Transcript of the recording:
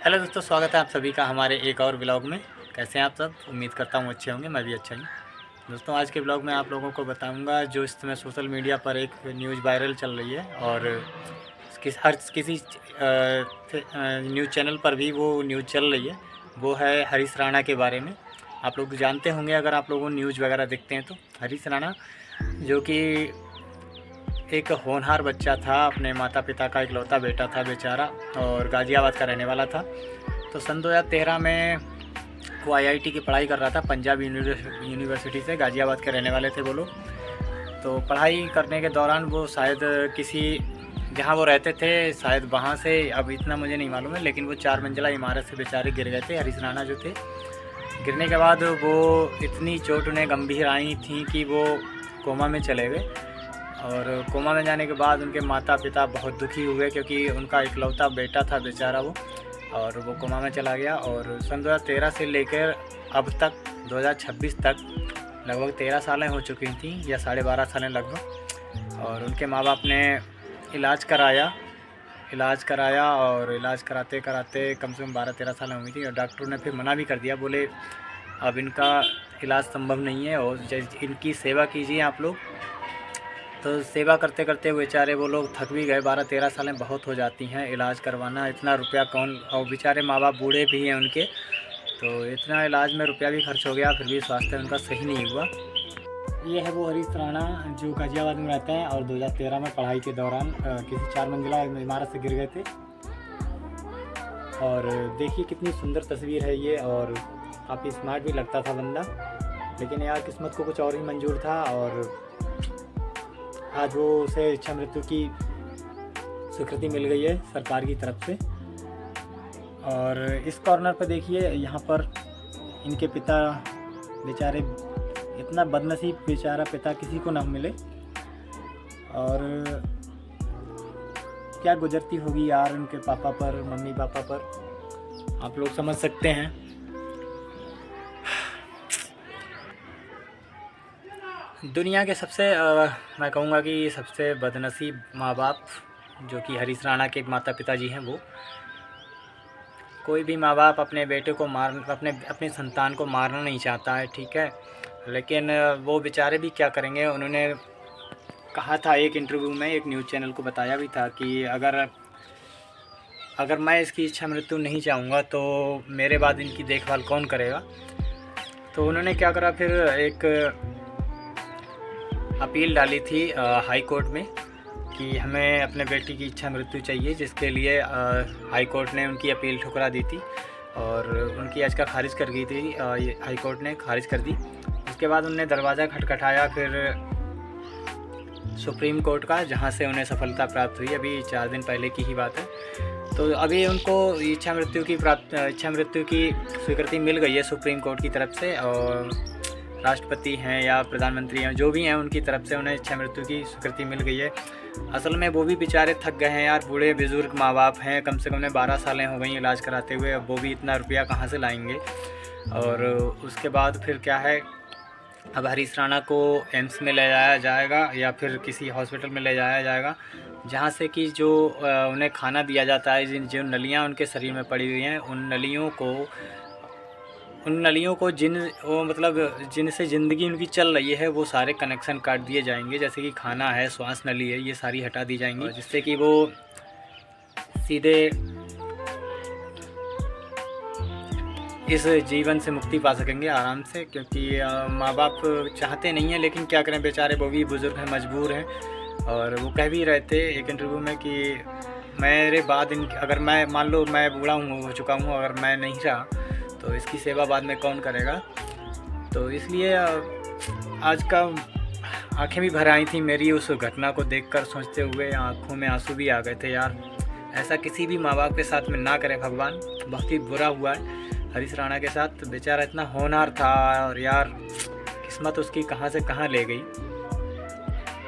Hello दोस्तों, स्वागत है आप सभी का हमारे एक और ब्लॉग में। कैसे हैं आप सब? उम्मीद करता हूँ अच्छे होंगे। मैं भी अच्छा ही। दोस्तों, आज के ब्लॉग में आप लोगों को बताऊंगा जो इस समय सोशल मीडिया पर एक न्यूज़ वायरल चल रही है और हर किसी न्यूज़ चैनल पर भी वो न्यूज़ चल रही है। वो है हरीश राणा के बारे में। आप लोग जानते होंगे, अगर आप लोगों न्यूज़ वगैरह देखते हैं तो हरीश राणा जो कि एक होनहार बच्चा था, अपने माता पिता का इकलौता बेटा था बेचारा, और गाज़ियाबाद का रहने वाला था। तो सन 2013 में वो आईआईटी की पढ़ाई कर रहा था, पंजाब यूनिवर्सिटी से। गाज़ियाबाद के रहने वाले थे वो लोग। तो पढ़ाई करने के दौरान वो शायद किसी, जहाँ वो रहते थे शायद वहाँ से, अब इतना मुझे नहीं मालूम है, लेकिन वो 4 मंजिला इमारत से बेचारे गिर गए थे हरीश राणा जो थे। गिरने के बाद वो इतनी चोट उन्हें गंभीर आई थी कि वो कोमा में चले गए। और कोमा में जाने के बाद उनके माता पिता बहुत दुखी हुए, क्योंकि उनका इकलौता बेटा था बेचारा वो, और वो कोमा में चला गया। और सन 2013 से लेकर अब तक 2026 तक लगभग 13 सालें हो चुकी थी, या 12.5 सालें लगभग। और उनके माँ बाप ने इलाज कराया और इलाज कराते कराते कम से कम 12-13 साल हुई थी। और डॉक्टरों ने फिर मना भी कर दिया, बोले अब इनका इलाज संभव नहीं है और इनकी सेवा कीजिए आप लोग। तो सेवा करते करते बेचारे वो लोग थक भी गए। 12-13 सालें बहुत हो जाती हैं, इलाज करवाना इतना रुपया कौन, और बेचारे माँ बाप बूढ़े भी हैं उनके, तो इतना इलाज में रुपया भी खर्च हो गया, फिर भी स्वास्थ्य उनका सही नहीं हुआ। ये है वो हरीश राणा जो गाज़ियाबाद में रहते हैं और 2013 में पढ़ाई के दौरान किसी 4 मंजिला इमारत से गिर गए थे। और देखिए कितनी सुंदर तस्वीर है ये, और काफ़ी स्मार्ट भी लगता था बंदा, लेकिन यार किस्मत को कुछ और ही मंजूर था। और आज वो उसे इच्छा मृत्यु की स्वीकृति मिल गई है सरकार की तरफ से। और इस कॉर्नर पर देखिए, यहाँ पर इनके पिता बेचारे, इतना बदनसीब बेचारा पिता किसी को ना मिले। और क्या गुजरती होगी यार उनके पापा पर, मम्मी पापा पर, आप लोग समझ सकते हैं। दुनिया के सबसे मैं कहूँगा कि सबसे बदनसीब माँ बाप जो कि हरीश राणा के माता पिताजी हैं। वो कोई भी माँ बाप अपने बेटे को अपने संतान को मारना नहीं चाहता है, ठीक है, लेकिन वो बेचारे भी क्या करेंगे। उन्होंने कहा था एक इंटरव्यू में, एक न्यूज़ चैनल को बताया भी था कि अगर मैं इसकी इच्छा मृत्यु नहीं चाहूँगा तो मेरे बाद इनकी देखभाल कौन करेगा। तो उन्होंने क्या करा, फिर एक अपील डाली थी हाई कोर्ट में कि हमें अपने बेटी की इच्छा मृत्यु चाहिए, जिसके लिए हाई कोर्ट ने उनकी अपील ठुकरा दी थी और उनकी याचिका खारिज कर गई थी। ये हाई कोर्ट ने खारिज कर दी। उसके बाद उन्होंने दरवाज़ा खटखटाया फिर सुप्रीम कोर्ट का, जहां से उन्हें सफलता प्राप्त हुई। अभी 4 दिन पहले की ही बात है। तो अभी उनको इच्छा मृत्यु की स्वीकृति मिल गई है सुप्रीम कोर्ट की तरफ से, और राष्ट्रपति हैं या प्रधानमंत्री हैं, जो भी हैं, उनकी तरफ से उन्हें इच्छा मृत्यु की स्वीकृति मिल गई है। असल में वो भी बेचारे थक गए हैं यार, बूढ़े बुजुर्ग माँ बाप हैं, कम से कम उन्हें 12 सालें हो गई इलाज कराते हुए। अब वो भी इतना रुपया कहाँ से लाएंगे। और उसके बाद फिर क्या है, अब हरीश राणा को एम्स में ले जाया जाएगा या फिर किसी हॉस्पिटल में ले जाया जाएगा, जहाँ से कि जो उन्हें खाना दिया जाता है, जो नलियाँ उनके शरीर में पड़ी हुई हैं, उन नलियों को जिनसे ज़िंदगी उनकी चल रही है, वो सारे कनेक्शन काट दिए जाएंगे। जैसे कि खाना है, श्वास नली है, ये सारी हटा दी जाएंगी, जिससे कि वो सीधे इस जीवन से मुक्ति पा सकेंगे आराम से। क्योंकि माँ बाप चाहते नहीं हैं, लेकिन क्या करें, बेचारे वो भी बुज़ुर्ग हैं, मजबूर हैं। और वो कह भी रहे थे एक इंटरव्यू में कि मेरे बाद अगर मैं, मान लो मैं बूढ़ा हो चुका हूँ, अगर मैं नहीं रहा तो इसकी सेवा बाद में कौन करेगा। तो इसलिए आज का आंखें भी भर आई थी मेरी उस घटना को देखकर, सोचते हुए आंखों में आंसू भी आ गए थे यार। ऐसा किसी भी माँ बाप के साथ में ना करे भगवान, बहुत ही बुरा हुआ है हरीश राणा के साथ। बेचारा इतना होनहार था और यार किस्मत उसकी कहाँ से कहाँ ले गई।